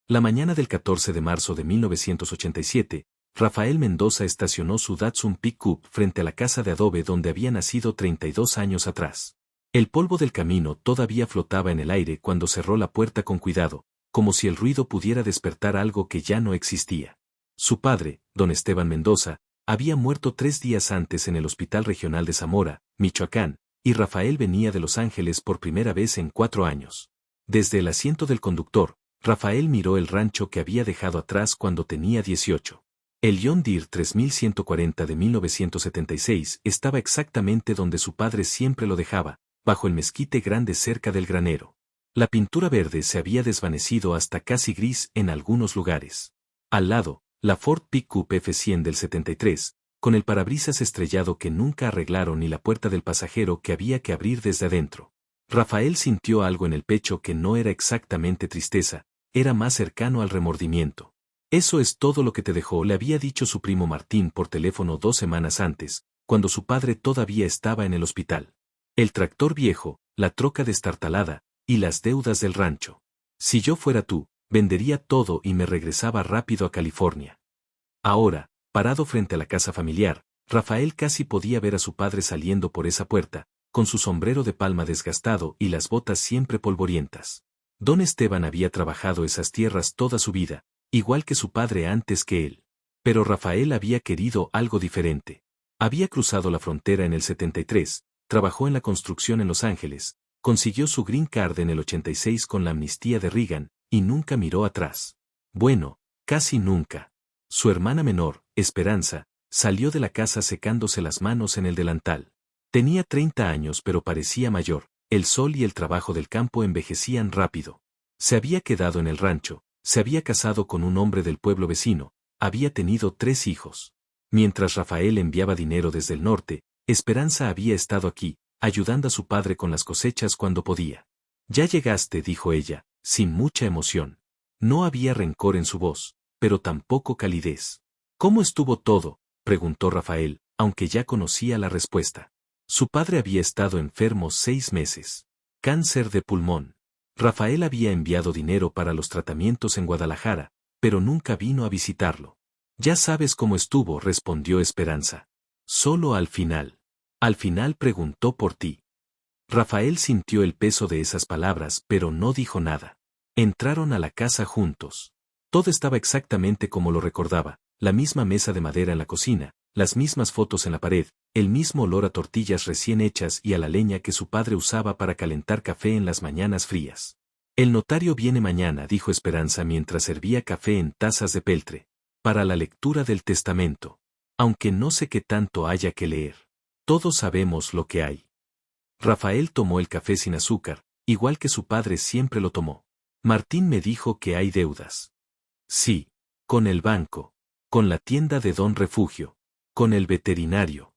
La mañana del 14 de marzo de 1987, Rafael Mendoza estacionó su Datsun Pickup frente a la casa de adobe donde había nacido 32 años atrás. El polvo del camino todavía flotaba en el aire cuando cerró la puerta con cuidado, como si el ruido pudiera despertar algo que ya no existía. Su padre, don Esteban Mendoza, había muerto 3 días antes en el Hospital Regional de Zamora, Michoacán, y Rafael venía de Los Ángeles por primera vez en 4 años. Desde el asiento del conductor, Rafael miró el rancho que había dejado atrás cuando tenía 18. El John Deere 3140 de 1976 estaba exactamente donde su padre siempre lo dejaba, bajo el mezquite grande cerca del granero. La pintura verde se había desvanecido hasta casi gris en algunos lugares. Al lado, la Ford Pickup F100 del 73, con el parabrisas estrellado que nunca arreglaron y la puerta del pasajero que había que abrir desde adentro. Rafael sintió algo en el pecho que no era exactamente tristeza, era más cercano al remordimiento. Eso es todo lo que te dejó, le había dicho su primo Martín por teléfono 2 semanas antes, cuando su padre todavía estaba en el hospital. El tractor viejo, la troca destartalada, y las deudas del rancho. Si yo fuera tú, vendería todo y me regresaba rápido a California. Ahora, parado frente a la casa familiar, Rafael casi podía ver a su padre saliendo por esa puerta, con su sombrero de palma desgastado y las botas siempre polvorientas. Don Esteban había trabajado esas tierras toda su vida, igual que su padre antes que él. Pero Rafael había querido algo diferente. Había cruzado la frontera en el 73, trabajó en la construcción en Los Ángeles, consiguió su green card en el 86 con la amnistía de Reagan, y nunca miró atrás. Bueno, casi nunca. Su hermana menor, Esperanza, salió de la casa secándose las manos en el delantal. Tenía 30 años pero parecía mayor, el sol y el trabajo del campo envejecían rápido. Se había quedado en el rancho, se había casado con un hombre del pueblo vecino, había tenido 3 hijos. Mientras Rafael enviaba dinero desde el norte, Esperanza había estado aquí, ayudando a su padre con las cosechas cuando podía. Ya llegaste, dijo ella, sin mucha emoción. No había rencor en su voz, pero tampoco calidez. ¿Cómo estuvo todo?, preguntó Rafael, aunque ya conocía la respuesta. Su padre había estado enfermo 6 meses. Cáncer de pulmón. Rafael había enviado dinero para los tratamientos en Guadalajara, pero nunca vino a visitarlo. Ya sabes cómo estuvo, respondió Esperanza. Solo al final. Al final preguntó por ti. Rafael sintió el peso de esas palabras, pero no dijo nada. Entraron a la casa juntos. Todo estaba exactamente como lo recordaba, la misma mesa de madera en la cocina, las mismas fotos en la pared, el mismo olor a tortillas recién hechas y a la leña que su padre usaba para calentar café en las mañanas frías. El notario viene mañana, dijo Esperanza mientras servía café en tazas de peltre, para la lectura del testamento. Aunque no sé qué tanto haya que leer. Todos sabemos lo que hay. Rafael tomó el café sin azúcar, igual que su padre siempre lo tomó. Martín me dijo que hay deudas. Sí, con el banco, con la tienda de Don Refugio, con el veterinario.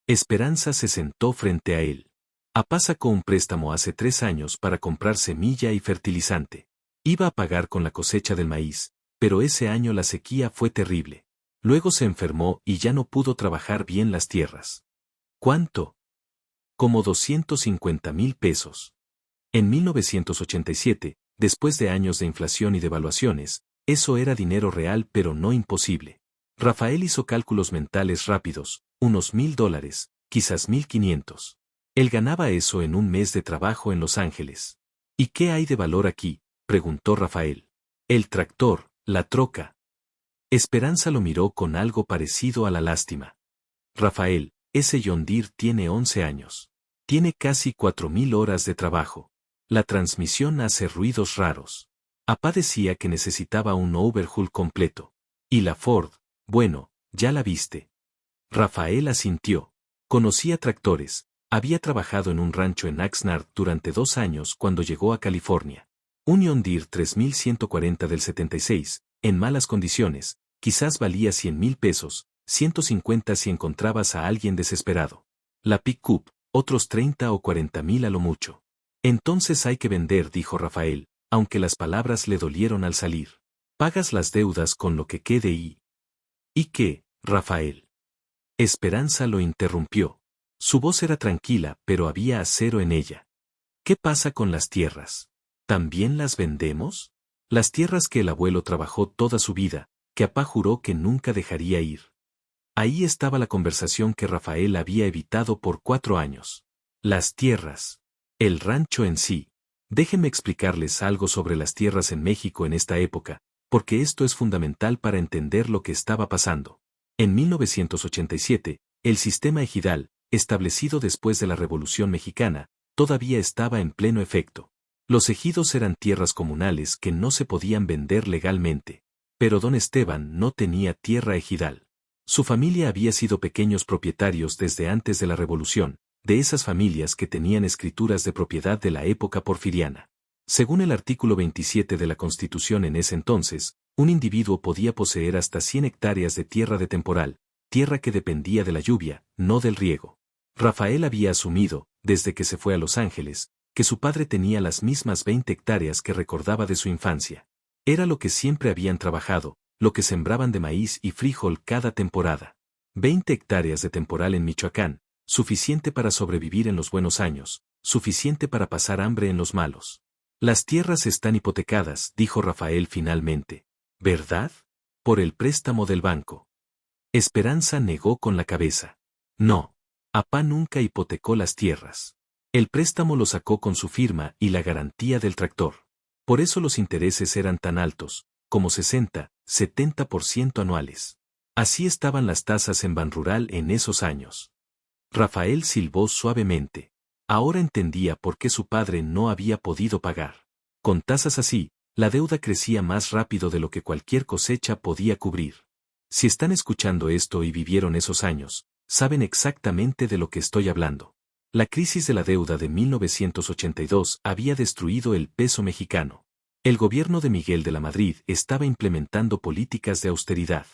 Esperanza se sentó frente a él. Papá sacó un préstamo hace 3 años para comprar semilla y fertilizante. Iba a pagar con la cosecha del maíz, pero ese año la sequía fue terrible. Luego se enfermó y ya no pudo trabajar bien las tierras. ¿Cuánto? Como 250,000 pesos. En 1987, después de años de inflación y devaluaciones, eso era dinero real pero no imposible. Rafael hizo cálculos mentales rápidos, unos $1,000, quizás 1,500. Él ganaba eso en un mes de trabajo en Los Ángeles. ¿Y qué hay de valor aquí?, preguntó Rafael. El tractor, la troca. Esperanza lo miró con algo parecido a la lástima. Rafael, ese John Deere tiene 11 años. Tiene casi 4,000 horas de trabajo. La transmisión hace ruidos raros. Papá decía que necesitaba un overhaul completo. Y la Ford, bueno, ya la viste. Rafael asintió. Conocía tractores, había trabajado en un rancho en Oxnard durante 2 años cuando llegó a California. Un John Deere 3140 del 76, en malas condiciones, quizás valía 100,000 pesos, 150 si encontrabas a alguien desesperado. La pickup, otros 30 o 40,000 a lo mucho. Entonces hay que vender, dijo Rafael, aunque las palabras le dolieron al salir. Pagas las deudas con lo que quede y... ¿Y qué, Rafael? Esperanza lo interrumpió. Su voz era tranquila, pero había acero en ella. ¿Qué pasa con las tierras? ¿También las vendemos? Las tierras que el abuelo trabajó toda su vida, que apá juró que nunca dejaría ir. Ahí estaba la conversación que Rafael había evitado por 4 años. Las tierras. El rancho en sí. Déjenme explicarles algo sobre las tierras en México en esta época, porque esto es fundamental para entender lo que estaba pasando. En 1987, el sistema ejidal, establecido después de la Revolución Mexicana, todavía estaba en pleno efecto. Los ejidos eran tierras comunales que no se podían vender legalmente. Pero don Esteban no tenía tierra ejidal. Su familia había sido pequeños propietarios desde antes de la Revolución, de esas familias que tenían escrituras de propiedad de la época porfiriana. Según el artículo 27 de la Constitución en ese entonces, un individuo podía poseer hasta 100 hectáreas de tierra de temporal, tierra que dependía de la lluvia, no del riego. Rafael había asumido, desde que se fue a Los Ángeles, que su padre tenía las mismas 20 hectáreas que recordaba de su infancia. Era lo que siempre habían trabajado, lo que sembraban de maíz y frijol cada temporada. 20 hectáreas de temporal en Michoacán, suficiente para sobrevivir en los buenos años, suficiente para pasar hambre en los malos. Las tierras están hipotecadas, dijo Rafael finalmente. ¿Verdad? Por el préstamo del banco. Esperanza negó con la cabeza. No. Apá nunca hipotecó las tierras. El préstamo lo sacó con su firma y la garantía del tractor. Por eso los intereses eran tan altos, como 60-70% anuales. Así estaban las tasas en Banrural en esos años. Rafael silbó suavemente. Ahora entendía por qué su padre no había podido pagar. Con tasas así, la deuda crecía más rápido de lo que cualquier cosecha podía cubrir. Si están escuchando esto y vivieron esos años, saben exactamente de lo que estoy hablando. La crisis de la deuda de 1982 había destruido el peso mexicano. El gobierno de Miguel de la Madrid estaba implementando políticas de austeridad.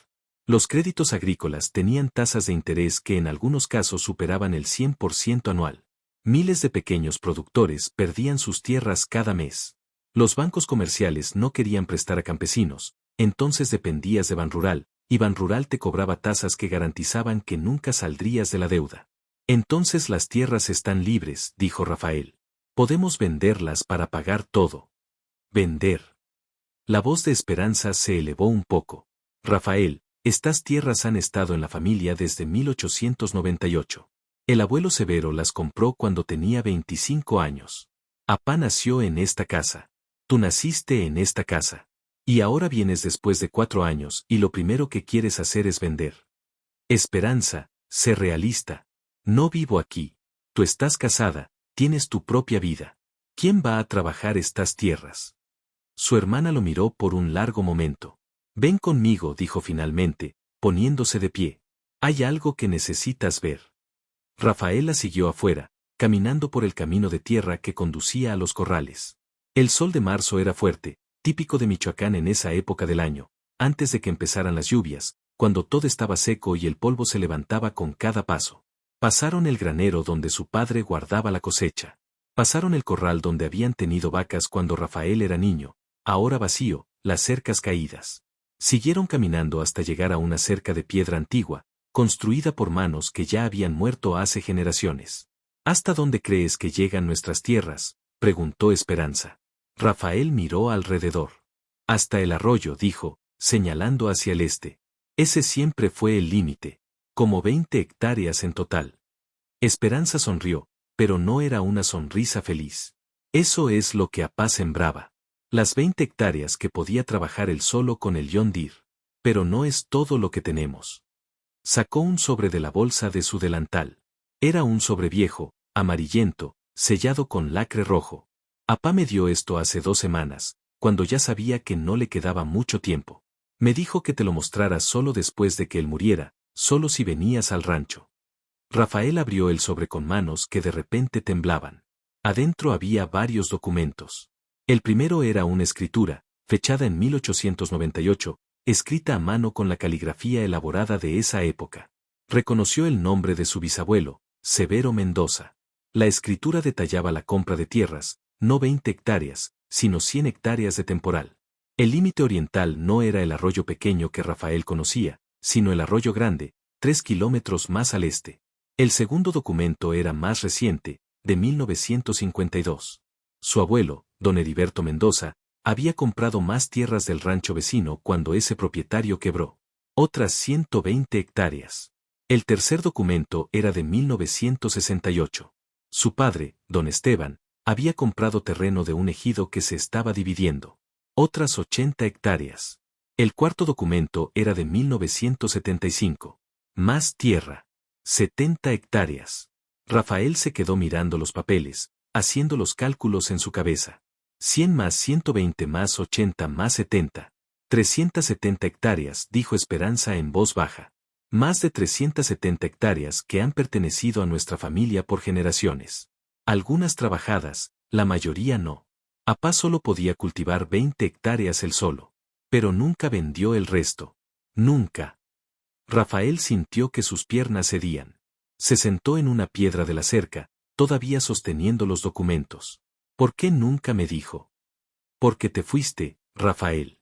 Los créditos agrícolas tenían tasas de interés que en algunos casos superaban el 100% anual. Miles de pequeños productores perdían sus tierras cada mes. Los bancos comerciales no querían prestar a campesinos, entonces dependías de Banrural, y Banrural te cobraba tasas que garantizaban que nunca saldrías de la deuda. Entonces las tierras están libres, dijo Rafael. Podemos venderlas para pagar todo. Vender. La voz de Esperanza se elevó un poco. Rafael, estas tierras han estado en la familia desde 1898. El abuelo Severo las compró cuando tenía 25 años. Apá nació en esta casa. Tú naciste en esta casa. Y ahora vienes después de 4 años y lo primero que quieres hacer es vender. Esperanza, sé realista. No vivo aquí. Tú estás casada, tienes tu propia vida. ¿Quién va a trabajar estas tierras? Su hermana lo miró por un largo momento. Ven conmigo, dijo finalmente, poniéndose de pie. Hay algo que necesitas ver. Rafaela siguió afuera, caminando por el camino de tierra que conducía a los corrales. El sol de marzo era fuerte, típico de Michoacán en esa época del año, antes de que empezaran las lluvias, cuando todo estaba seco y el polvo se levantaba con cada paso. Pasaron el granero donde su padre guardaba la cosecha. Pasaron el corral donde habían tenido vacas cuando Rafael era niño, ahora vacío, las cercas caídas. Siguieron caminando hasta llegar a una cerca de piedra antigua, construida por manos que ya habían muerto hace generaciones. ¿Hasta dónde crees que llegan nuestras tierras?, preguntó Esperanza. Rafael miró alrededor. Hasta el arroyo, dijo, señalando hacia el este. Ese siempre fue el límite, como 20 hectáreas en total. Esperanza sonrió, pero no era una sonrisa feliz. Eso es lo que Apá sembraba. Las 20 hectáreas que podía trabajar él solo con el John Deere. Pero no es todo lo que tenemos. Sacó un sobre de la bolsa de su delantal. Era un sobre viejo, amarillento, sellado con lacre rojo. Apá me dio esto hace 2 semanas, cuando ya sabía que no le quedaba mucho tiempo. Me dijo que te lo mostrara solo después de que él muriera, solo si venías al rancho. Rafael abrió el sobre con manos que de repente temblaban. Adentro había varios documentos. El primero era una escritura, fechada en 1898, escrita a mano con la caligrafía elaborada de esa época. Reconoció el nombre de su bisabuelo, Severo Mendoza. La escritura detallaba la compra de tierras, no 20 hectáreas, sino 100 hectáreas de temporal. El límite oriental no era el arroyo pequeño que Rafael conocía, sino el arroyo grande, 3 kilómetros más al este. El segundo documento era más reciente, de 1952. Su abuelo, don Heriberto Mendoza, Había comprado más tierras del rancho vecino cuando ese propietario quebró. Otras 120 hectáreas. El tercer documento era de 1968. Su padre, don Esteban, había comprado terreno de un ejido que se estaba dividiendo. Otras 80 hectáreas. El cuarto documento era de 1975. Más tierra. 70 hectáreas. Rafael se quedó mirando los papeles, haciendo los cálculos en su cabeza. 100 más 120 más 80 más 70. 370 hectáreas, dijo Esperanza en voz baja. Más de 370 hectáreas que han pertenecido a nuestra familia por generaciones. Algunas trabajadas, la mayoría no. Apá solo podía cultivar 20 hectáreas él solo. Pero nunca vendió el resto. Nunca. Rafael sintió que sus piernas cedían. Se sentó en una piedra de la cerca, todavía sosteniendo los documentos. ¿Por qué nunca me dijo? Porque te fuiste, Rafael.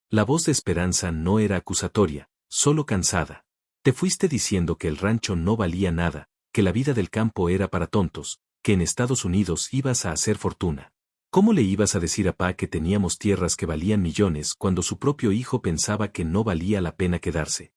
La voz de Esperanza no era acusatoria, solo cansada. Te fuiste diciendo que el rancho no valía nada, que la vida del campo era para tontos, que en Estados Unidos ibas a hacer fortuna. ¿Cómo le ibas a decir a Pa que teníamos tierras que valían millones cuando su propio hijo pensaba que no valía la pena quedarse?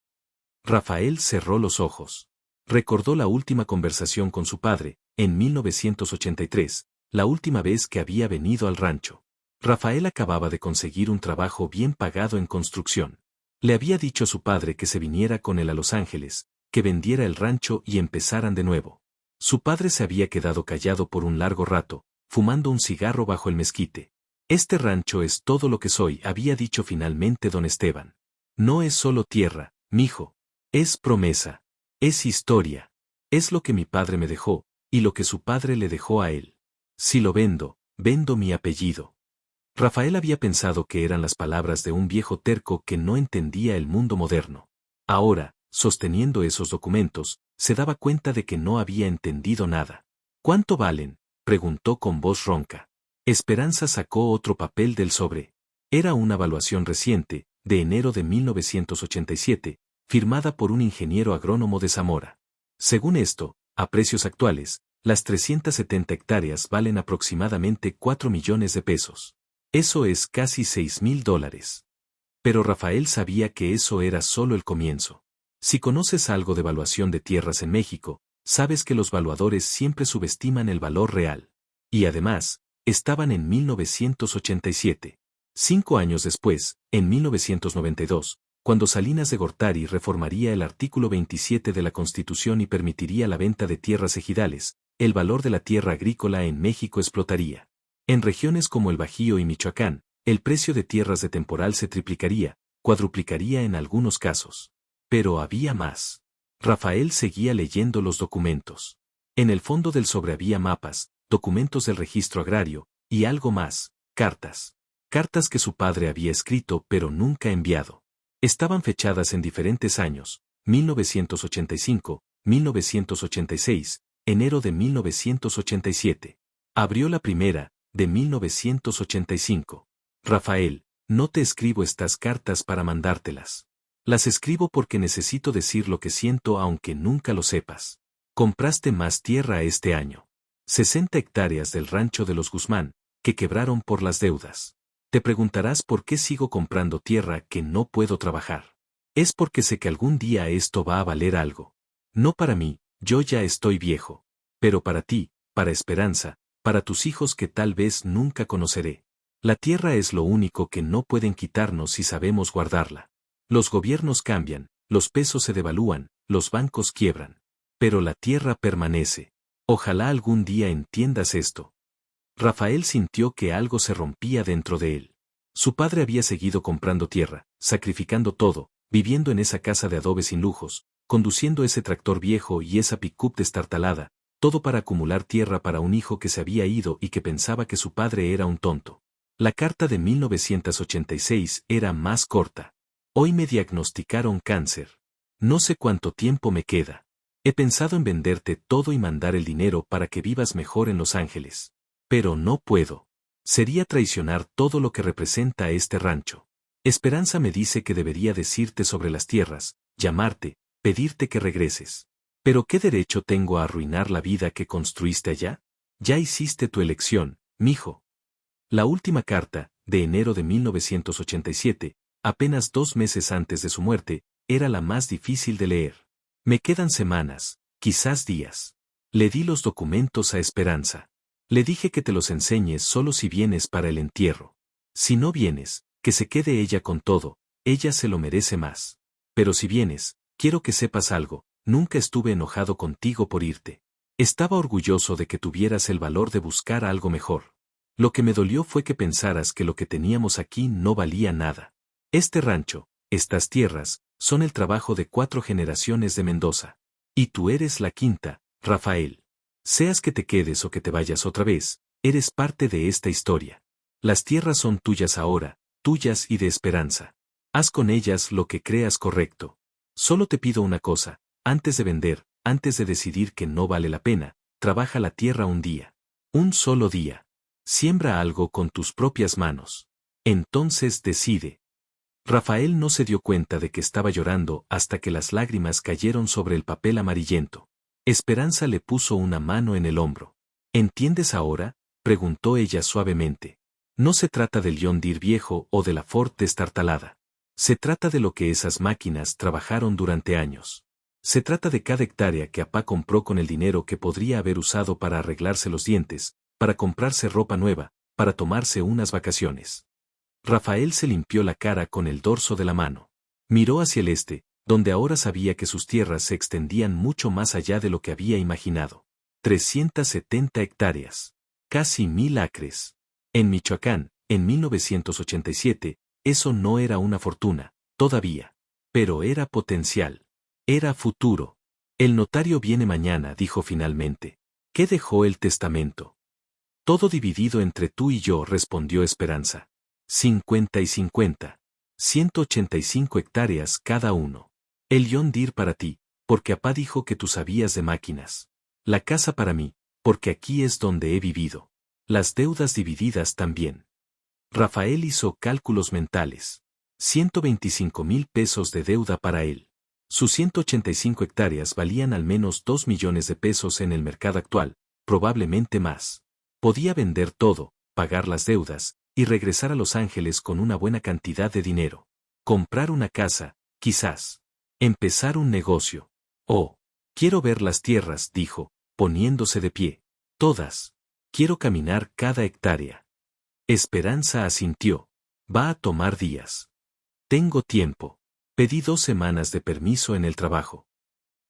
Rafael cerró los ojos. Recordó la última conversación con su padre, en 1983, la última vez que había venido al rancho. Rafael acababa de conseguir un trabajo bien pagado en construcción. Le había dicho a su padre que se viniera con él a Los Ángeles, que vendiera el rancho y empezaran de nuevo. Su padre se había quedado callado por un largo rato, fumando un cigarro bajo el mezquite. Este rancho es todo lo que soy, había dicho finalmente don Esteban. No es solo tierra, mijo. Es promesa. Es historia. Es lo que mi padre me dejó, y lo que su padre le dejó a él. Si lo vendo, vendo mi apellido. Rafael había pensado que eran las palabras de un viejo terco que no entendía el mundo moderno. Ahora, sosteniendo esos documentos, se daba cuenta de que no había entendido nada. ¿Cuánto valen?, preguntó con voz ronca. Esperanza sacó otro papel del sobre. Era una evaluación reciente, de enero de 1987, firmada por un ingeniero agrónomo de Zamora. Según esto, a precios actuales, las 370 hectáreas valen aproximadamente 4 millones de pesos. Eso es casi $6,000. Pero Rafael sabía que eso era solo el comienzo. Si conoces algo de evaluación de tierras en México, sabes que los valuadores siempre subestiman el valor real. Y además, estaban en 1987. 5 años después, en 1992, cuando Salinas de Gortari reformaría el artículo 27 de la Constitución y permitiría la venta de tierras ejidales, el valor de la tierra agrícola en México explotaría. En regiones como el Bajío y Michoacán, el precio de tierras de temporal se triplicaría, cuadruplicaría en algunos casos. Pero había más. Rafael seguía leyendo los documentos. En el fondo del sobre había mapas, documentos del registro agrario, y algo más, cartas. Cartas que su padre había escrito pero nunca enviado. Estaban fechadas en diferentes años, 1985, 1986, enero de 1987. Abrió la primera, de 1985. Rafael, no te escribo estas cartas para mandártelas. Las escribo porque necesito decir lo que siento aunque nunca lo sepas. Compraste más tierra este año. 60 hectáreas del rancho de los Guzmán, que quebraron por las deudas. Te preguntarás por qué sigo comprando tierra que no puedo trabajar. Es porque sé que algún día esto va a valer algo. No para mí, yo ya estoy viejo. Pero para ti, para Esperanza, para tus hijos que tal vez nunca conoceré. La tierra es lo único que no pueden quitarnos si sabemos guardarla. Los gobiernos cambian, los pesos se devalúan, los bancos quiebran. Pero la tierra permanece. Ojalá algún día entiendas esto. Rafael sintió que algo se rompía dentro de él. Su padre había seguido comprando tierra, sacrificando todo, viviendo en esa casa de adobe sin lujos, conduciendo ese tractor viejo y esa pick-up destartalada, todo para acumular tierra para un hijo que se había ido y que pensaba que su padre era un tonto. La carta de 1986 era más corta. Hoy me diagnosticaron cáncer. No sé cuánto tiempo me queda. He pensado en venderte todo y mandar el dinero para que vivas mejor en Los Ángeles. Pero no puedo. Sería traicionar todo lo que representa este rancho. Esperanza me dice que debería decirte sobre las tierras, llamarte, pedirte que regreses. ¿Pero qué derecho tengo a arruinar la vida que construiste allá? Ya hiciste tu elección, mijo. La última carta, de enero de 1987, apenas 2 meses antes de su muerte, era la más difícil de leer. Me quedan semanas, quizás días. Le di los documentos a Esperanza. Le dije que te los enseñes solo si vienes para el entierro. Si no vienes, que se quede ella con todo, ella se lo merece más. Pero si vienes, quiero que sepas algo, nunca estuve enojado contigo por irte. Estaba orgulloso de que tuvieras el valor de buscar algo mejor. Lo que me dolió fue que pensaras que lo que teníamos aquí no valía nada. Este rancho, estas tierras, son el trabajo de 4 generaciones de Mendoza. Y tú eres la quinta, Rafael. Seas que te quedes o que te vayas otra vez, eres parte de esta historia. Las tierras son tuyas ahora, tuyas y de Esperanza. Haz con ellas lo que creas correcto. Solo te pido una cosa, antes de vender, antes de decidir que no vale la pena, trabaja la tierra un día. Un solo día. Siembra algo con tus propias manos. Entonces decide. Rafael no se dio cuenta de que estaba llorando hasta que las lágrimas cayeron sobre el papel amarillento. Esperanza le puso una mano en el hombro. ¿Entiendes ahora?, preguntó ella suavemente. No se trata del John Deere viejo o de la Ford destartalada. Se trata de lo que esas máquinas trabajaron durante años. Se trata de cada hectárea que papá compró con el dinero que podría haber usado para arreglarse los dientes, para comprarse ropa nueva, para tomarse unas vacaciones. Rafael se limpió la cara con el dorso de la mano. Miró hacia el este, donde ahora sabía que sus tierras se extendían mucho más allá de lo que había imaginado. 370 hectáreas. Casi 1000 acres. En Michoacán, en 1987, eso no era una fortuna, todavía. Pero era potencial. Era futuro. El notario viene mañana, dijo finalmente. ¿Qué dejó el testamento? Todo dividido entre tú y yo, respondió Esperanza. 50 y 50. 185 hectáreas cada uno. El John Deere para ti, porque papá dijo que tú sabías de máquinas. La casa para mí, porque aquí es donde he vivido. Las deudas divididas también. Rafael hizo cálculos mentales. 125,000 pesos de deuda para él. Sus 185 hectáreas valían al menos 2 millones de pesos en el mercado actual, probablemente más. Podía vender todo, pagar las deudas, y regresar a Los Ángeles con una buena cantidad de dinero. Comprar una casa, quizás. Empezar un negocio. Oh, quiero ver las tierras, dijo, poniéndose de pie. Todas. Quiero caminar cada hectárea. Esperanza asintió. Va a tomar días. Tengo tiempo. Pedí 2 semanas de permiso en el trabajo.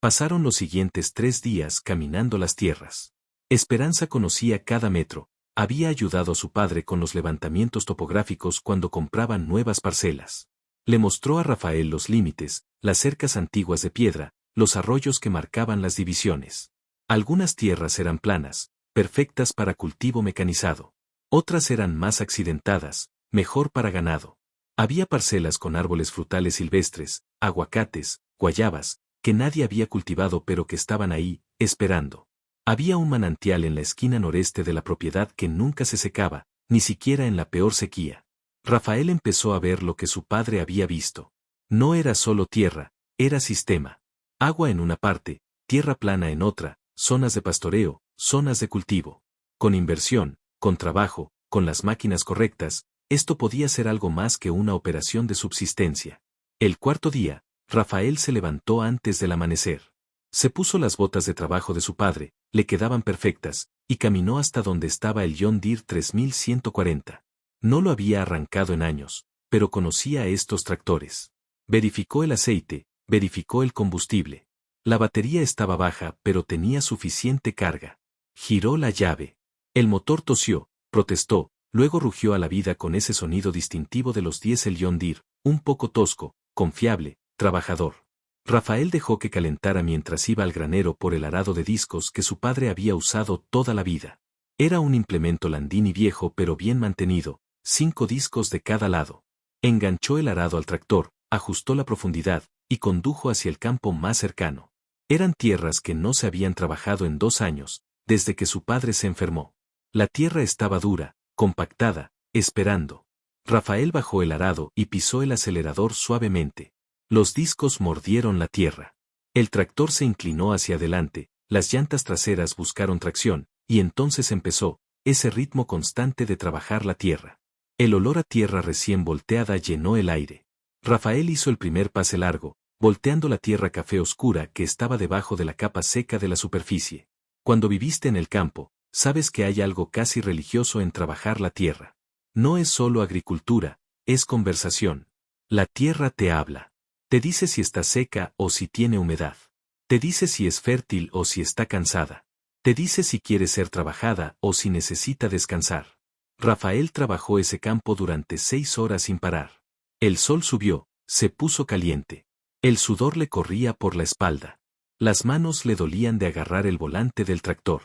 Pasaron los siguientes 3 días caminando las tierras. Esperanza conocía cada metro. Había ayudado a su padre con los levantamientos topográficos cuando compraban nuevas parcelas. Le mostró a Rafael los límites, las cercas antiguas de piedra, los arroyos que marcaban las divisiones. Algunas tierras eran planas, perfectas para cultivo mecanizado. Otras eran más accidentadas, mejor para ganado. Había parcelas con árboles frutales silvestres, aguacates, guayabas, que nadie había cultivado pero que estaban ahí, esperando. Había un manantial en la esquina noreste de la propiedad que nunca se secaba, ni siquiera en la peor sequía. Rafael empezó a ver lo que su padre había visto. No era solo tierra, era sistema. Agua en una parte, tierra plana en otra, zonas de pastoreo, zonas de cultivo. Con inversión, con trabajo, con las máquinas correctas, esto podía ser algo más que una operación de subsistencia. El cuarto día, Rafael se levantó antes del amanecer. Se puso las botas de trabajo de su padre, le quedaban perfectas, y caminó hasta donde estaba el John Deere 3140. No lo había arrancado en años, pero conocía a estos tractores. Verificó el aceite, verificó el combustible. La batería estaba baja, pero tenía suficiente carga. Giró la llave. El motor tosió, protestó, luego rugió a la vida con ese sonido distintivo de los diésel John Deere, un poco tosco, confiable, trabajador. Rafael dejó que calentara mientras iba al granero por el arado de discos que su padre había usado toda la vida. Era un implemento Landini viejo pero bien mantenido, 5 discos de cada lado. Enganchó el arado al tractor, ajustó la profundidad, y condujo hacia el campo más cercano. Eran tierras que no se habían trabajado en 2 años, desde que su padre se enfermó. La tierra estaba dura, compactada, esperando. Rafael bajó el arado y pisó el acelerador suavemente. Los discos mordieron la tierra. El tractor se inclinó hacia adelante, las llantas traseras buscaron tracción, y entonces empezó, ese ritmo constante de trabajar la tierra. El olor a tierra recién volteada llenó el aire. Rafael hizo el primer pase largo, volteando la tierra café oscura que estaba debajo de la capa seca de la superficie. Cuando viviste en el campo, sabes que hay algo casi religioso en trabajar la tierra. No es solo agricultura, es conversación. La tierra te habla. Te dice si está seca o si tiene humedad. Te dice si es fértil o si está cansada. Te dice si quiere ser trabajada o si necesita descansar. Rafael trabajó ese campo durante 6 horas sin parar. El sol subió, se puso caliente. El sudor le corría por la espalda. Las manos le dolían de agarrar el volante del tractor.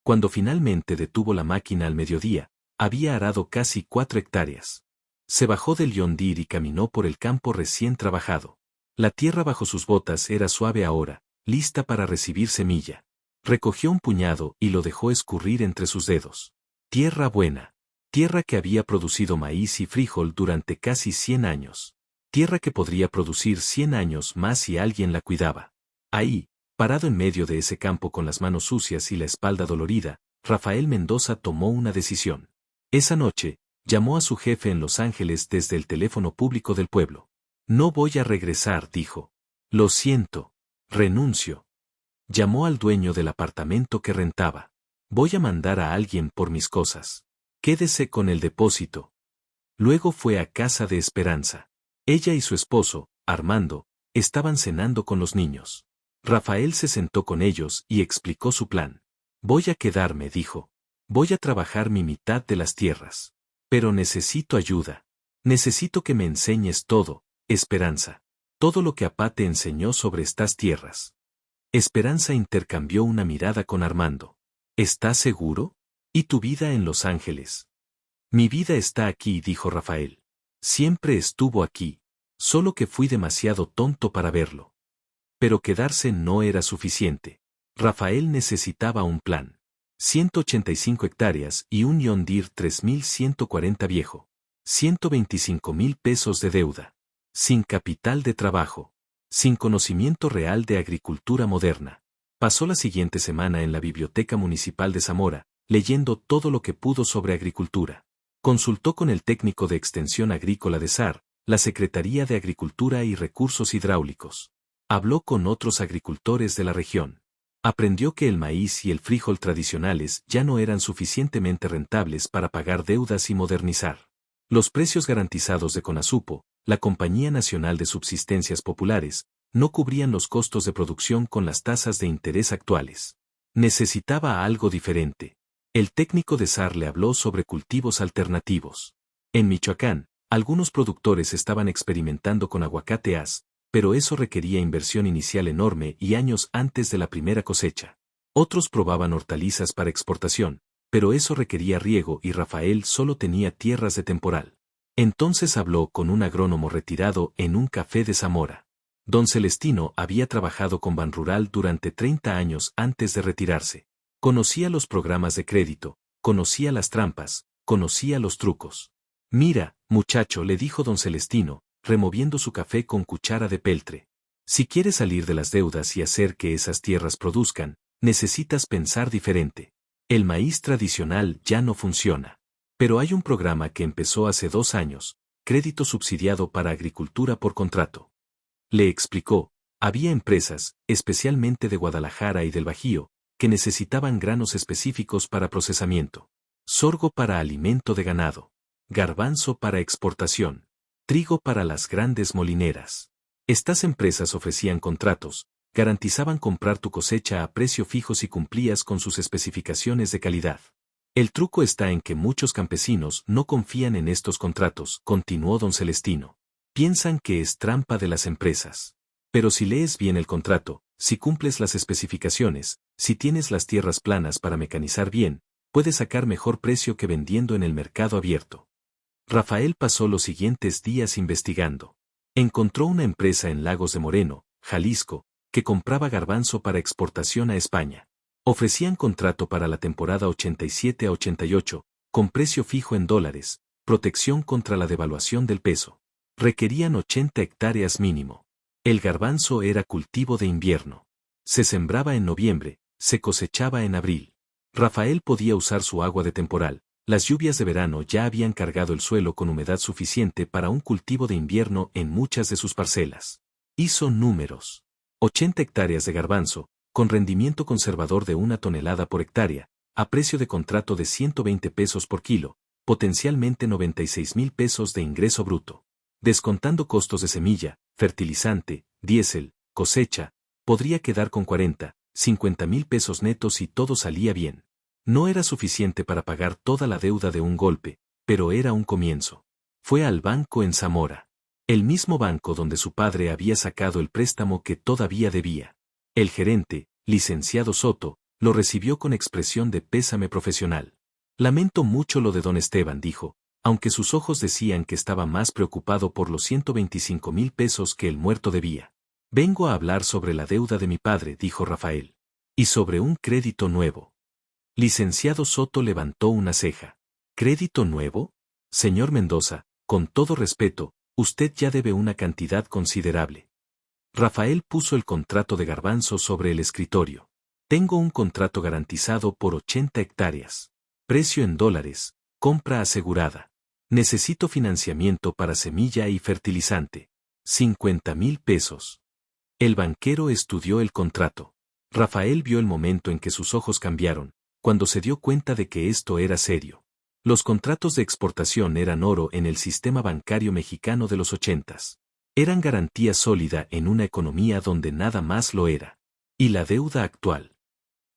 Cuando finalmente detuvo la máquina al mediodía, había arado casi 4 hectáreas. Se bajó del John Deere y caminó por el campo recién trabajado. La tierra bajo sus botas era suave ahora, lista para recibir semilla. Recogió un puñado y lo dejó escurrir entre sus dedos. Tierra buena. Tierra que había producido maíz y frijol durante casi 100 años. Tierra que podría producir 100 años más si alguien la cuidaba. Ahí, parado en medio de ese campo con las manos sucias y la espalda dolorida, Rafael Mendoza tomó una decisión. Esa noche, llamó a su jefe en Los Ángeles desde el teléfono público del pueblo. No voy a regresar, dijo. Lo siento. Renuncio. Llamó al dueño del apartamento que rentaba. Voy a mandar a alguien por mis cosas. Quédese con el depósito. Luego fue a casa de Esperanza. Ella y su esposo, Armando, estaban cenando con los niños. Rafael se sentó con ellos y explicó su plan. Voy a quedarme, dijo. Voy a trabajar mi mitad de las tierras. Pero necesito ayuda. Necesito que me enseñes todo, Esperanza. Todo lo que Apá te enseñó sobre estas tierras. Esperanza intercambió una mirada con Armando. ¿Estás seguro? ¿Y tu vida en Los Ángeles? Mi vida está aquí, dijo Rafael. Siempre estuvo aquí. Solo que fui demasiado tonto para verlo. Pero quedarse no era suficiente. Rafael necesitaba un plan. 185 hectáreas y un John Deere 3140 viejo. 125,000 pesos de deuda. Sin capital de trabajo. Sin conocimiento real de agricultura moderna. Pasó la siguiente semana en la Biblioteca Municipal de Zamora, leyendo todo lo que pudo sobre agricultura. Consultó con el técnico de extensión agrícola de SAR, la Secretaría de Agricultura y Recursos Hidráulicos. Habló con otros agricultores de la región. Aprendió que el maíz y el frijol tradicionales ya no eran suficientemente rentables para pagar deudas y modernizar. Los precios garantizados de Conasupo, la Compañía Nacional de Subsistencias Populares, no cubrían los costos de producción con las tasas de interés actuales. Necesitaba algo diferente. El técnico de SAR le habló sobre cultivos alternativos. En Michoacán, algunos productores estaban experimentando con aguacateas, pero eso requería inversión inicial enorme y años antes de la primera cosecha. Otros probaban hortalizas para exportación, pero eso requería riego y Rafael solo tenía tierras de temporal. Entonces habló con un agrónomo retirado en un café de Zamora. Don Celestino había trabajado con Banrural durante 30 años antes de retirarse. Conocía los programas de crédito, conocía las trampas, conocía los trucos. Mira, muchacho, le dijo don Celestino, removiendo su café con cuchara de peltre. Si quieres salir de las deudas y hacer que esas tierras produzcan, necesitas pensar diferente. El maíz tradicional ya no funciona. Pero hay un programa que empezó hace 2 años, crédito subsidiado para agricultura por contrato. Le explicó, había empresas, especialmente de Guadalajara y del Bajío, que necesitaban granos específicos para procesamiento. Sorgo para alimento de ganado. Garbanzo para exportación. Trigo para las grandes molineras. Estas empresas ofrecían contratos, garantizaban comprar tu cosecha a precio fijo si cumplías con sus especificaciones de calidad. El truco está en que muchos campesinos no confían en estos contratos, continuó don Celestino. Piensan que es trampa de las empresas. Pero si lees bien el contrato, si cumples las especificaciones, si tienes las tierras planas para mecanizar bien, puedes sacar mejor precio que vendiendo en el mercado abierto. Rafael pasó los siguientes días investigando. Encontró una empresa en Lagos de Moreno, Jalisco, que compraba garbanzo para exportación a España. Ofrecían contrato para la temporada 87 a 88, con precio fijo en dólares, protección contra la devaluación del peso. Requerían 80 hectáreas mínimo. El garbanzo era cultivo de invierno. Se sembraba en noviembre, se cosechaba en abril. Rafael podía usar su agua de temporal, Las lluvias de verano ya habían cargado el suelo con humedad suficiente para un cultivo de invierno en muchas de sus parcelas. Hizo números. 80 hectáreas de garbanzo, con rendimiento conservador de 1 tonelada por hectárea, a precio de contrato de 120 pesos por kilo, potencialmente 96,000 pesos de ingreso bruto. Descontando costos de semilla, fertilizante, diésel, cosecha, podría quedar con 40, 50,000 pesos netos y todo salía bien. No era suficiente para pagar toda la deuda de un golpe, pero era un comienzo. Fue al banco en Zamora. El mismo banco donde su padre había sacado el préstamo que todavía debía. El gerente, licenciado Soto, lo recibió con expresión de pésame profesional. Lamento mucho lo de don Esteban, dijo, aunque sus ojos decían que estaba más preocupado por los 125,000 pesos que el muerto debía. Vengo a hablar sobre la deuda de mi padre, dijo Rafael. Y sobre un crédito nuevo. Licenciado Soto levantó una ceja. ¿Crédito nuevo? Señor Mendoza, con todo respeto, usted ya debe una cantidad considerable. Rafael puso el contrato de garbanzo sobre el escritorio. Tengo un contrato garantizado por 80 hectáreas. Precio en dólares, compra asegurada. Necesito financiamiento para semilla y fertilizante. 50,000 pesos. El banquero estudió el contrato. Rafael vio el momento en que sus ojos cambiaron, cuando se dio cuenta de que esto era serio. Los contratos de exportación eran oro en el sistema bancario mexicano de los 80s. Eran garantía sólida en una economía donde nada más lo era. ¿Y la deuda actual?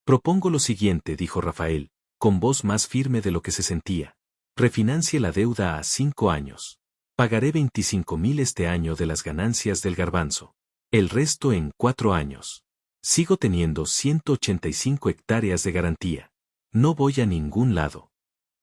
Propongo lo siguiente, dijo Rafael, con voz más firme de lo que se sentía. Refinancie la deuda a 5 años. Pagaré 25,000 este año de las ganancias del garbanzo. El resto en 4 años. Sigo teniendo 185 hectáreas de garantía. No voy a ningún lado.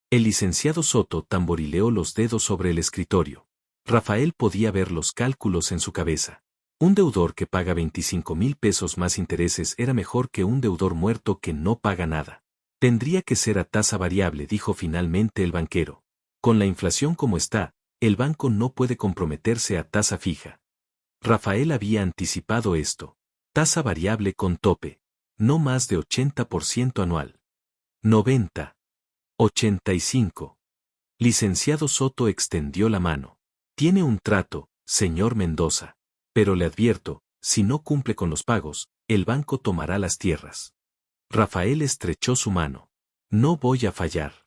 El licenciado Soto tamborileó los dedos sobre el escritorio. Rafael podía ver los cálculos en su cabeza. Un deudor que paga 25,000 pesos más intereses era mejor que un deudor muerto que no paga nada. Tendría que ser a tasa variable, dijo finalmente el banquero. Con la inflación como está, el banco no puede comprometerse a tasa fija. Rafael había anticipado esto. Tasa variable con tope. No más de 80% anual. 90. 85. Licenciado Soto extendió la mano. Tiene un trato, señor Mendoza. Pero le advierto, si no cumple con los pagos, el banco tomará las tierras. Rafael estrechó su mano. No voy a fallar.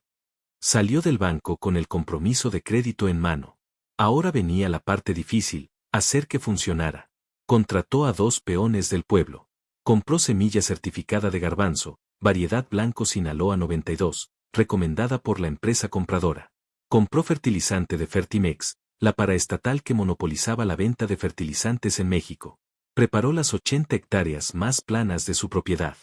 Salió del banco con el compromiso de crédito en mano. Ahora venía la parte difícil, hacer que funcionara. Contrató a 2 peones del pueblo. Compró semilla certificada de garbanzo, variedad blanco Sinaloa 92, recomendada por la empresa compradora. Compró fertilizante de Fertimex, la paraestatal que monopolizaba la venta de fertilizantes en México. Preparó las 80 hectáreas más planas de su propiedad.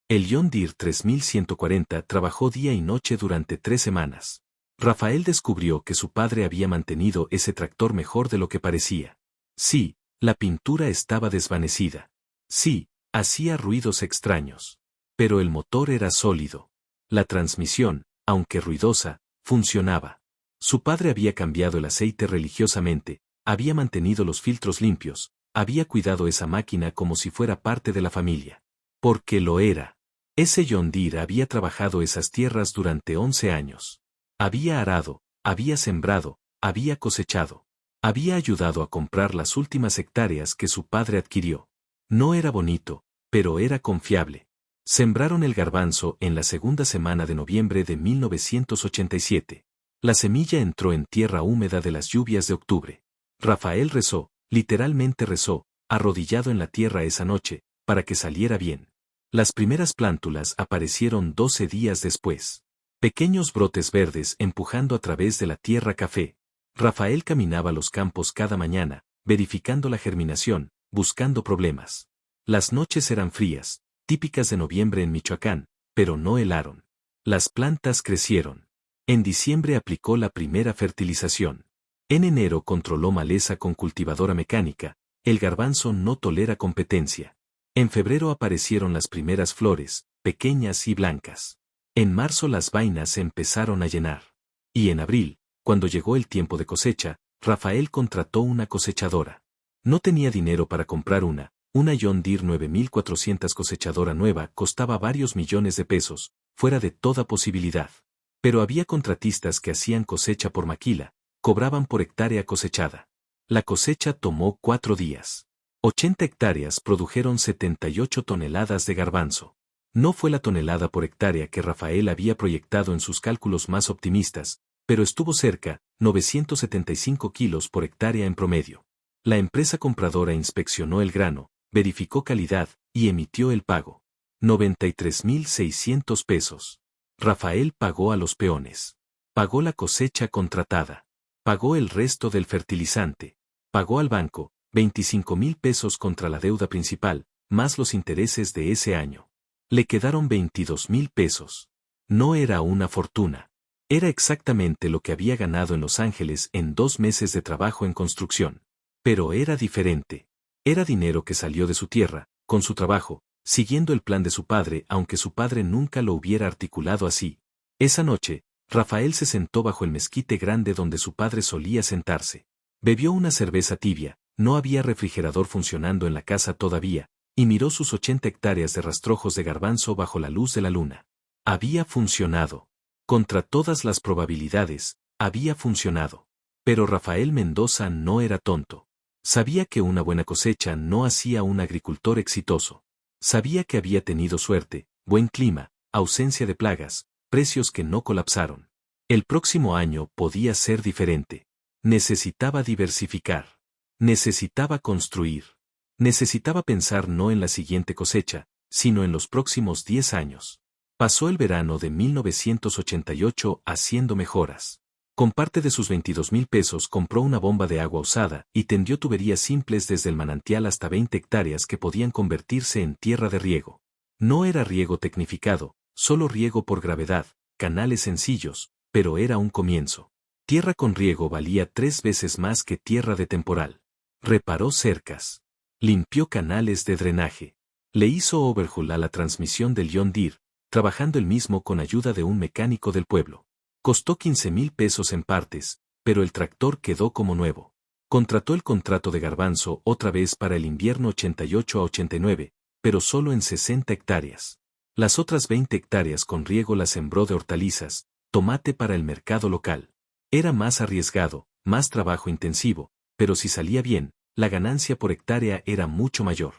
El John Deere 3140 trabajó día y noche durante 3 semanas. Rafael descubrió que su padre había mantenido ese tractor mejor de lo que parecía. Sí, la pintura estaba desvanecida. Sí, hacía ruidos extraños. Pero el motor era sólido. La transmisión, aunque ruidosa, funcionaba. Su padre había cambiado el aceite religiosamente, había mantenido los filtros limpios, había cuidado esa máquina como si fuera parte de la familia. Porque lo era. Ese John Deere había trabajado esas tierras durante 11 años. Había arado, había sembrado, había cosechado. Había ayudado a comprar las últimas hectáreas que su padre adquirió. No era bonito, pero era confiable. Sembraron el garbanzo en la segunda semana de noviembre de 1987. La semilla entró en tierra húmeda de las lluvias de octubre. Rafael rezó, literalmente rezó, arrodillado en la tierra esa noche, para que saliera bien. Las primeras plántulas aparecieron 12 días después. Pequeños brotes verdes empujando a través de la tierra café. Rafael caminaba los campos cada mañana, verificando la germinación, buscando problemas. Las noches eran frías, típicas de noviembre en Michoacán, pero no helaron. Las plantas crecieron. En diciembre aplicó la primera fertilización. En enero controló maleza con cultivadora mecánica, el garbanzo no tolera competencia. En febrero aparecieron las primeras flores, pequeñas y blancas. En marzo las vainas se empezaron a llenar. Y en abril, cuando llegó el tiempo de cosecha, Rafael contrató una cosechadora. No tenía dinero para comprar una John Deere 9400 cosechadora nueva costaba varios millones de pesos, fuera de toda posibilidad. Pero había contratistas que hacían cosecha por maquila, cobraban por hectárea cosechada. La cosecha tomó 4 días. 80 hectáreas produjeron 78 toneladas de garbanzo. No fue la tonelada por hectárea que Rafael había proyectado en sus cálculos más optimistas, pero estuvo cerca, 975 kilos por hectárea en promedio. La empresa compradora inspeccionó el grano, verificó calidad y emitió el pago. 93.600 pesos. Rafael pagó a los peones. Pagó la cosecha contratada. Pagó el resto del fertilizante. Pagó al banco 25.000 pesos contra la deuda principal, más los intereses de ese año. Le quedaron 22.000 pesos. No era una fortuna. Era exactamente lo que había ganado en Los Ángeles en 2 meses de trabajo en construcción. Pero era diferente. Era dinero que salió de su tierra, con su trabajo, siguiendo el plan de su padre, aunque su padre nunca lo hubiera articulado así. Esa noche, Rafael se sentó bajo el mezquite grande donde su padre solía sentarse. Bebió una cerveza tibia, no había refrigerador funcionando en la casa todavía, y miró sus 80 hectáreas de rastrojos de garbanzo bajo la luz de la luna. Había funcionado. Contra todas las probabilidades, había funcionado. Pero Rafael Mendoza no era tonto. Sabía que una buena cosecha no hacía un agricultor exitoso. Sabía que había tenido suerte, buen clima, ausencia de plagas, precios que no colapsaron. El próximo año podía ser diferente. Necesitaba diversificar. Necesitaba construir. Necesitaba pensar no en la siguiente cosecha, sino en los próximos 10 años. Pasó el verano de 1988 haciendo mejoras. Con parte de sus 22.000 pesos compró una bomba de agua usada y tendió tuberías simples desde el manantial hasta 20 hectáreas que podían convertirse en tierra de riego. No era riego tecnificado, solo riego por gravedad, canales sencillos, pero era un comienzo. Tierra con riego valía 3 veces más que tierra de temporal. Reparó cercas. Limpió canales de drenaje. Le hizo overhaul a la transmisión del John Deere, trabajando él mismo con ayuda de un mecánico del pueblo. Costó 15.000 pesos en partes, pero el tractor quedó como nuevo. Contrató el contrato de garbanzo otra vez para el invierno 88 a 89, pero solo en 60 hectáreas. Las otras 20 hectáreas con riego las sembró de hortalizas, tomate para el mercado local. Era más arriesgado, más trabajo intensivo, pero si salía bien, la ganancia por hectárea era mucho mayor.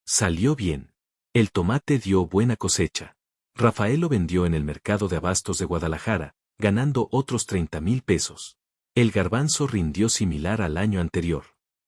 Salió bien. El tomate dio buena cosecha. Rafael lo vendió en el mercado de abastos de Guadalajara, ganando otros 30.000 pesos. El garbanzo rindió similar al año anterior.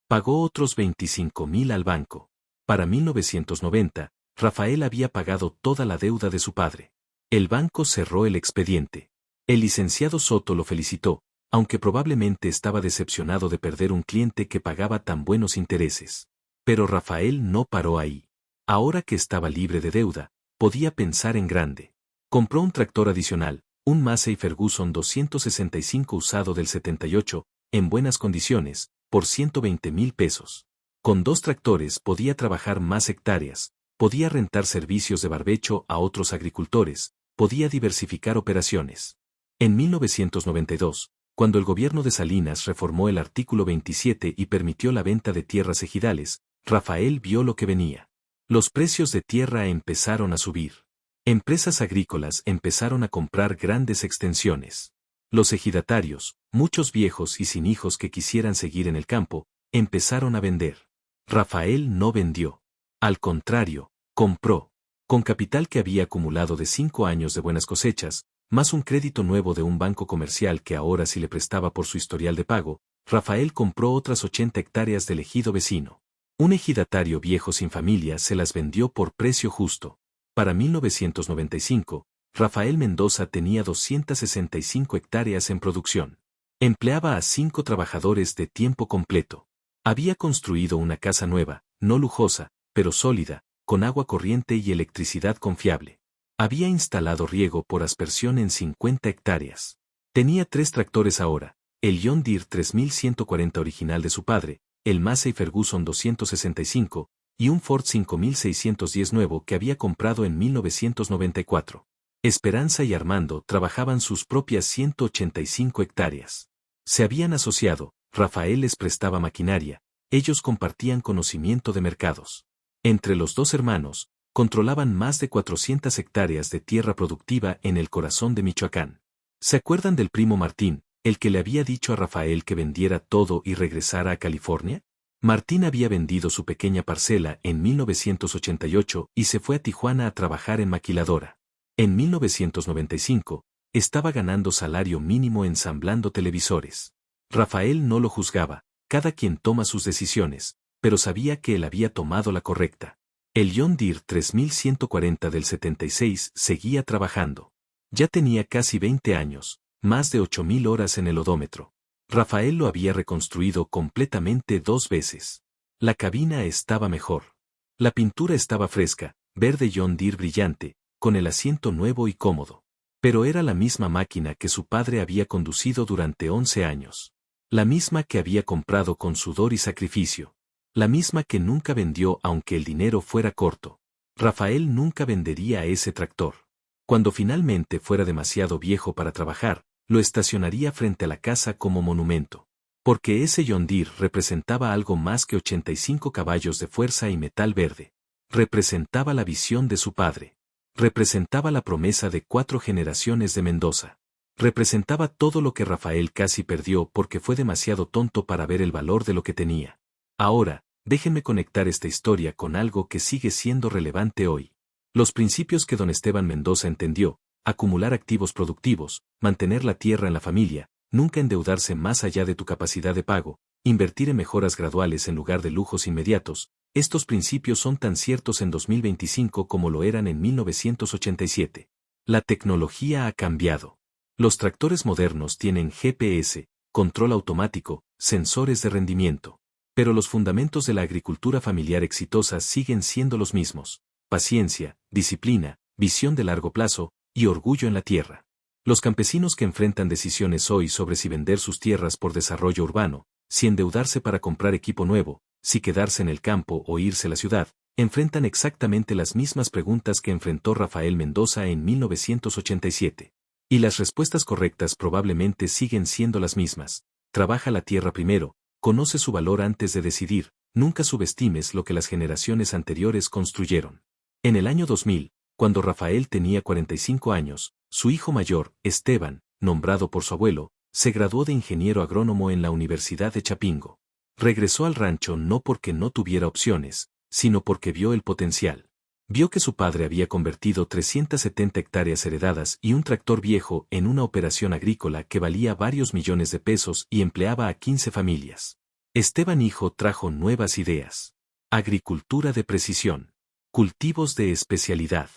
Pagó otros 25.000 al banco. Para 1990, Rafael había pagado toda la deuda de su padre. El banco cerró el expediente. El licenciado Soto lo felicitó, aunque probablemente estaba decepcionado de perder un cliente que pagaba tan buenos intereses. Pero Rafael no paró ahí. Ahora que estaba libre de deuda, podía pensar en grande. Compró un tractor adicional, un Massey Ferguson 265 usado del 78, en buenas condiciones, por 120.000 pesos. Con 2 tractores podía trabajar más hectáreas, podía rentar servicios de barbecho a otros agricultores, podía diversificar operaciones. En 1992, cuando el gobierno de Salinas reformó el artículo 27 y permitió la venta de tierras ejidales, Rafael vio lo que venía. Los precios de tierra empezaron a subir. Empresas agrícolas empezaron a comprar grandes extensiones. Los ejidatarios, muchos viejos y sin hijos que quisieran seguir en el campo, empezaron a vender. Rafael no vendió. Al contrario, compró. Con capital que había acumulado de 5 años de buenas cosechas, más un crédito nuevo de un banco comercial que ahora sí le prestaba por su historial de pago, Rafael compró otras 80 hectáreas del ejido vecino. Un ejidatario viejo sin familia se las vendió por precio justo. Para 1995, Rafael Mendoza tenía 265 hectáreas en producción. Empleaba a 5 trabajadores de tiempo completo. Había construido una casa nueva, no lujosa, pero sólida, con agua corriente y electricidad confiable. Había instalado riego por aspersión en 50 hectáreas. Tenía 3 tractores ahora, el John Deere 3140 original de su padre, el Massey Ferguson 265, y un Ford 5610 nuevo que había comprado en 1994. Esperanza y Armando trabajaban sus propias 185 hectáreas. Se habían asociado, Rafael les prestaba maquinaria, ellos compartían conocimiento de mercados. Entre los 2 hermanos, controlaban más de 400 hectáreas de tierra productiva en el corazón de Michoacán. ¿Se acuerdan del primo Martín, el que le había dicho a Rafael que vendiera todo y regresara a California? Martín había vendido su pequeña parcela en 1988 y se fue a Tijuana a trabajar en maquiladora. En 1995, estaba ganando salario mínimo ensamblando televisores. Rafael no lo juzgaba, cada quien toma sus decisiones, pero sabía que él había tomado la correcta. El John Deere 3140 del 76 seguía trabajando. Ya tenía casi 20 años, más de 8.000 horas en el odómetro. Rafael lo había reconstruido completamente 2 veces. La cabina estaba mejor. La pintura estaba fresca, verde John Deere brillante, con el asiento nuevo y cómodo. Pero era la misma máquina que su padre había conducido durante 11 años. La misma que había comprado con sudor y sacrificio. La misma que nunca vendió aunque el dinero fuera corto. Rafael nunca vendería ese tractor. Cuando finalmente fuera demasiado viejo para trabajar, lo estacionaría frente a la casa como monumento. Porque ese John Deere representaba algo más que 85 caballos de fuerza y metal verde. Representaba la visión de su padre. Representaba la promesa de 4 generaciones de Mendoza. Representaba todo lo que Rafael casi perdió porque fue demasiado tonto para ver el valor de lo que tenía. Ahora, déjenme conectar esta historia con algo que sigue siendo relevante hoy. Los principios que don Esteban Mendoza entendió: acumular activos productivos, mantener la tierra en la familia, nunca endeudarse más allá de tu capacidad de pago, invertir en mejoras graduales en lugar de lujos inmediatos. Estos principios son tan ciertos en 2025 como lo eran en 1987. La tecnología ha cambiado. Los tractores modernos tienen GPS, control automático, sensores de rendimiento. Pero los fundamentos de la agricultura familiar exitosa siguen siendo los mismos: paciencia, disciplina, visión de largo plazo, y orgullo en la tierra. Los campesinos que enfrentan decisiones hoy sobre si vender sus tierras por desarrollo urbano, si endeudarse para comprar equipo nuevo, si quedarse en el campo o irse a la ciudad, enfrentan exactamente las mismas preguntas que enfrentó Rafael Mendoza en 1987. Y las respuestas correctas probablemente siguen siendo las mismas. Trabaja la tierra primero, conoce su valor antes de decidir, nunca subestimes lo que las generaciones anteriores construyeron. En el año 2000, cuando Rafael tenía 45 años, su hijo mayor, Esteban, nombrado por su abuelo, se graduó de ingeniero agrónomo en la Universidad de Chapingo. Regresó al rancho no porque no tuviera opciones, sino porque vio el potencial. Vio que su padre había convertido 370 hectáreas heredadas y un tractor viejo en una operación agrícola que valía varios millones de pesos y empleaba a 15 familias. Esteban hijo trajo nuevas ideas. Agricultura de precisión. Cultivos de especialidad.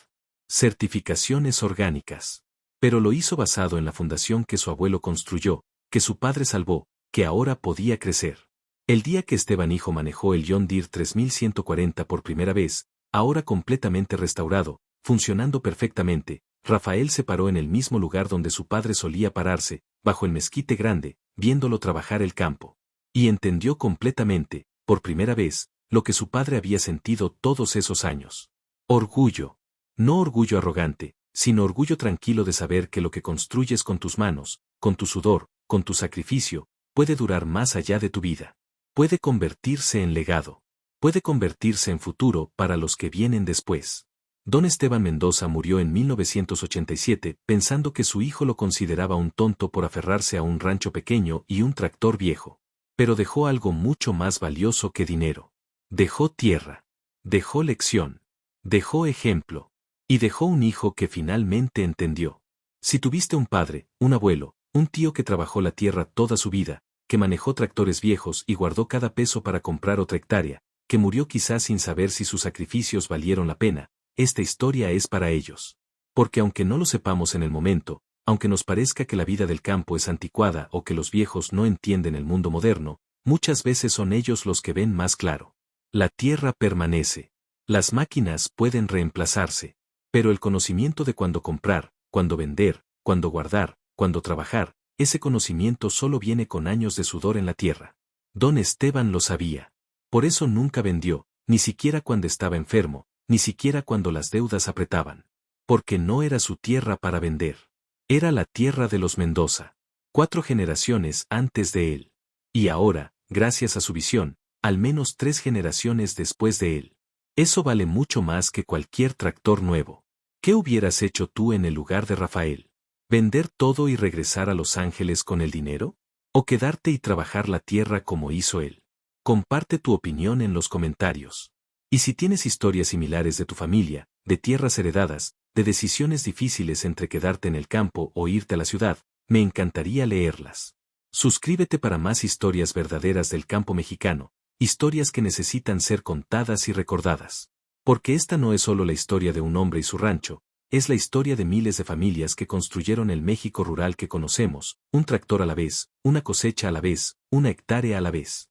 Certificaciones orgánicas. Pero lo hizo basado en la fundación que su abuelo construyó, que su padre salvó, que ahora podía crecer. El día que Esteban hijo manejó el John Deere 3140 por primera vez, ahora completamente restaurado, funcionando perfectamente, Rafael se paró en el mismo lugar donde su padre solía pararse, bajo el mezquite grande, viéndolo trabajar el campo. Y entendió completamente, por primera vez, lo que su padre había sentido todos esos años. Orgullo. No orgullo arrogante, sino orgullo tranquilo de saber que lo que construyes con tus manos, con tu sudor, con tu sacrificio, puede durar más allá de tu vida. Puede convertirse en legado. Puede convertirse en futuro para los que vienen después. Don Esteban Mendoza murió en 1987 pensando que su hijo lo consideraba un tonto por aferrarse a un rancho pequeño y un tractor viejo. Pero dejó algo mucho más valioso que dinero. Dejó tierra. Dejó lección. Dejó ejemplo. Y dejó un hijo que finalmente entendió. Si tuviste un padre, un abuelo, un tío que trabajó la tierra toda su vida, que manejó tractores viejos y guardó cada peso para comprar otra hectárea, que murió quizás sin saber si sus sacrificios valieron la pena, esta historia es para ellos. Porque aunque no lo sepamos en el momento, aunque nos parezca que la vida del campo es anticuada o que los viejos no entienden el mundo moderno, muchas veces son ellos los que ven más claro. La tierra permanece. Las máquinas pueden reemplazarse. Pero el conocimiento de cuándo comprar, cuándo vender, cuándo guardar, cuándo trabajar, ese conocimiento solo viene con años de sudor en la tierra. Don Esteban lo sabía. Por eso nunca vendió, ni siquiera cuando estaba enfermo, ni siquiera cuando las deudas apretaban. Porque no era su tierra para vender. Era la tierra de los Mendoza. 4 generaciones antes de él. Y ahora, gracias a su visión, al menos 3 generaciones después de él. Eso vale mucho más que cualquier tractor nuevo. ¿Qué hubieras hecho tú en el lugar de Rafael? ¿Vender todo y regresar a Los Ángeles con el dinero? ¿O quedarte y trabajar la tierra como hizo él? Comparte tu opinión en los comentarios. Y si tienes historias similares de tu familia, de tierras heredadas, de decisiones difíciles entre quedarte en el campo o irte a la ciudad, me encantaría leerlas. Suscríbete para más historias verdaderas del campo mexicano, historias que necesitan ser contadas y recordadas. Porque esta no es solo la historia de un hombre y su rancho, es la historia de miles de familias que construyeron el México rural que conocemos, un tractor a la vez, una cosecha a la vez, una hectárea a la vez.